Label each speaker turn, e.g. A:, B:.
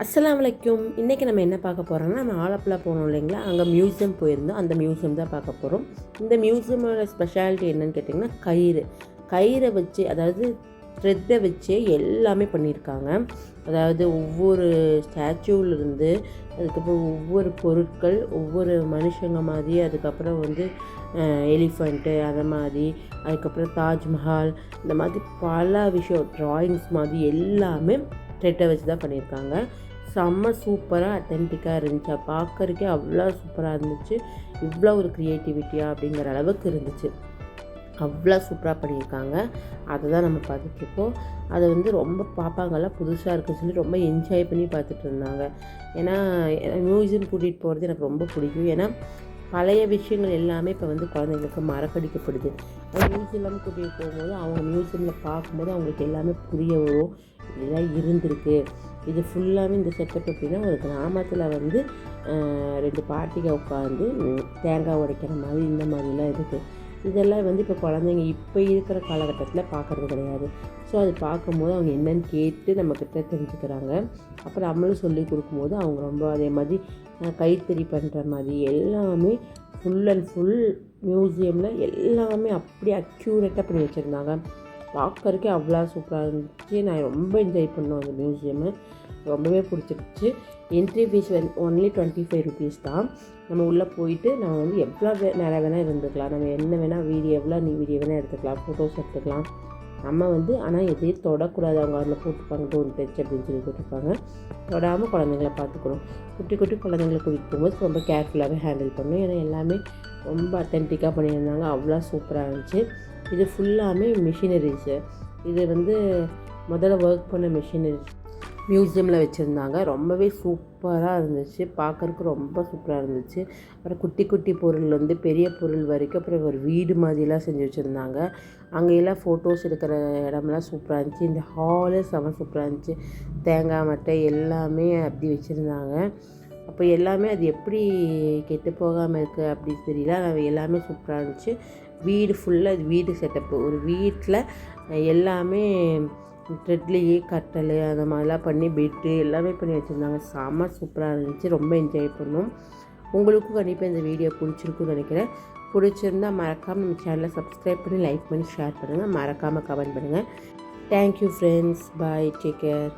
A: அஸ்ஸலாமு அலைக்கும். இன்றைக்கி நம்ம என்ன பார்க்க போகிறோம்னா, நம்ம ஆலப்புழா போனோம் இல்லைங்களா, அங்கே மியூசியம் போயிருந்தோம். அந்த மியூசியம் தான் பார்க்க போகிறோம். இந்த மியூசியமோட ஸ்பெஷாலிட்டி என்னன்னு கேட்டிங்கன்னா, கயிறை வச்சு, அதாவது த்ரெட்டை வச்சே எல்லாமே பண்ணியிருக்காங்க. அதாவது ஒவ்வொரு ஸ்டாச்சுவிலிருந்து, அதுக்கப்புறம் ஒவ்வொரு பொருட்கள், ஒவ்வொரு மனுஷங்க மாதிரி, அதுக்கப்புறம் வந்து எலிஃபண்ட்டு அதை மாதிரி, அதுக்கப்புறம் தாஜ்மஹால், இந்த மாதிரி பல விஷயம், ட்ராயிங்ஸ் மாதிரி எல்லாமே த்ரெட்டை வச்சு தான் பண்ணியிருக்காங்க. செம்ம சூப்பராக அத்தென்டிக்காக இருந்துச்சு. பார்க்கறக்கே அவ்வளோ சூப்பராக இருந்துச்சு. இவ்வளோ ஒரு க்ரியேட்டிவிட்டியாக அப்படிங்கிற அளவுக்கு இருந்துச்சு. அவ்வளோ சூப்பராக பண்ணியிருக்காங்க. அதை தான் நம்ம பார்த்துட்ருக்கோம். அதை வந்து ரொம்ப பாப்பாங்கெல்லாம் புதுசாக இருக்குன்னு சொல்லி ரொம்ப என்ஜாய் பண்ணி பார்த்துட்டு இருந்தாங்க. ஏன்னா மியூசியம் கூட்டிகிட்டு போகிறது எனக்கு ரொம்ப பிடிக்கும். ஏன்னா பழைய விஷயங்கள் எல்லாமே இப்போ வந்து குழந்தைங்களுக்கு மறக்கடிக்கப்படுது. அது மியூசியம் கூட்டிகிட்டு போகும்போது அவங்க மியூசியமில் பார்க்கும்போது அவங்களுக்கு எல்லாமே புரிய வரும். இதெல்லாம் இருந்திருக்கு. இது ஃபுல்லாகவே இந்த செட்டப் எப்படின்னா, ஒரு கிராமத்தில் வந்து 2 பாட்டிங்க உட்காந்து தேங்காய் உடைக்கிற மாதிரி இந்த மாதிரிலாம் இருக்குது. இதெல்லாம் வந்து இப்போ குழந்தைங்க இப்போ இருக்கிற காலகட்டத்தில் பார்க்குறது கிடையாது. ஸோ அது பார்க்கும்போது அவங்க என்னென்னு கேட்டு நம்மக்கிட்ட தெரிஞ்சுக்கிறாங்க. அப்புறம் நம்மளும் சொல்லி கொடுக்கும்போது அவங்க ரொம்ப அதே மாதிரி கைத்தறி பண்ணுற மாதிரி எல்லாமே ஃபுல் அண்ட் ஃபுல் மியூசியமில் எல்லாமே அப்படியே அக்யூரேட்டாக பண்ணி வச்சுருந்தாங்க. பார்க்கறக்கே அவ்வளோ சூப்பராக இருந்துச்சு. நான் ரொம்ப என்ஜாய் பண்ணோம் அந்த மியூசியமை. ரொம்பவே பிடிச்சிருச்சு. என்ட்ரி ஃபீஸ் ஒன்லி 25 ருபீஸ் தான். நம்ம உள்ளே போயிட்டு நம்ம வந்து எவ்வளோ நேரம் வேணால் இருந்துக்கலாம். நம்ம என்ன வேணால் வீடியோ வேணால் எடுத்துக்கலாம், ஃபோட்டோஸ் எடுத்துக்கலாம். நம்ம வந்து ஆனால் எதையும் தொடக்கூடாது. அவங்க அதில் போட்டுப்பாங்க டோன்ட் டச் அப்படின்னு சொல்லி போட்டிருப்பாங்க. தொடாமல் குழந்தைங்கள பார்த்துக்கணும். குட்டி குட்டி குழந்தைங்களை கூட்டிகிட்டு போகும்போது ரொம்ப கேர்ஃபுல்லாகவே ஹேண்டில் பண்ணணும். ஏன்னா எல்லாமே ரொம்ப அத்தென்டிக்காக பண்ணியிருந்தாங்க. அவ்வளோ சூப்பராக இருந்துச்சு. இது ஃபுல்லாமே மிஷினரிஸு. இது வந்து முதல்ல ஒர்க் பண்ண மிஷினரிஸ் மியூசியமில் வச்சுருந்தாங்க. ரொம்பவே சூப்பராக இருந்துச்சு. பார்க்குறக்கு ரொம்ப சூப்பராக இருந்துச்சு. அப்புறம் குட்டி குட்டி பொருள் வந்து பெரிய பொருள் வரைக்கும், அப்புறம் ஒரு வீடு மாதிரிலாம் செஞ்சு வச்சுருந்தாங்க. அங்கெல்லாம் ஃபோட்டோஸ் எடுக்கிற இடமெல்லாம் சூப்பராக இருந்துச்சு. இந்த ஹாலே செம சூப்பராக இருந்துச்சு. தேங்காய் மட்டை எல்லாமே அப்படி வச்சுருந்தாங்க. அப்போ எல்லாமே அது எப்படி கெட்டு போகாமல் இருக்குது அப்படின்னு தெரியல. அது எல்லாமே சூப்பராக இருந்துச்சு. வீடு ஃபுல்லாக வீடு செட்டப்பு. ஒரு வீட்டில் எல்லாமே த்ரெட்லேயே கட்டல் அந்த மாதிரிலாம் பண்ணி பெட்டு எல்லாமே பண்ணி வச்சுருந்தாங்க. செம்ம சூப்பராக இருந்துச்சு. ரொம்ப என்ஜாய் பண்ணோம். உங்களுக்கும் கண்டிப்பாக இந்த வீடியோ பிடிச்சிருக்குன்னு நினைக்கிறேன். பிடிச்சிருந்தால் மறக்காமல் நம்ம சேனலை சப்ஸ்கிரைப் பண்ணி லைக் பண்ணி ஷேர் பண்ணுங்கள். மறக்காமல் கமெண்ட் பண்ணுங்கள். Thank you friends. Bye. Take care.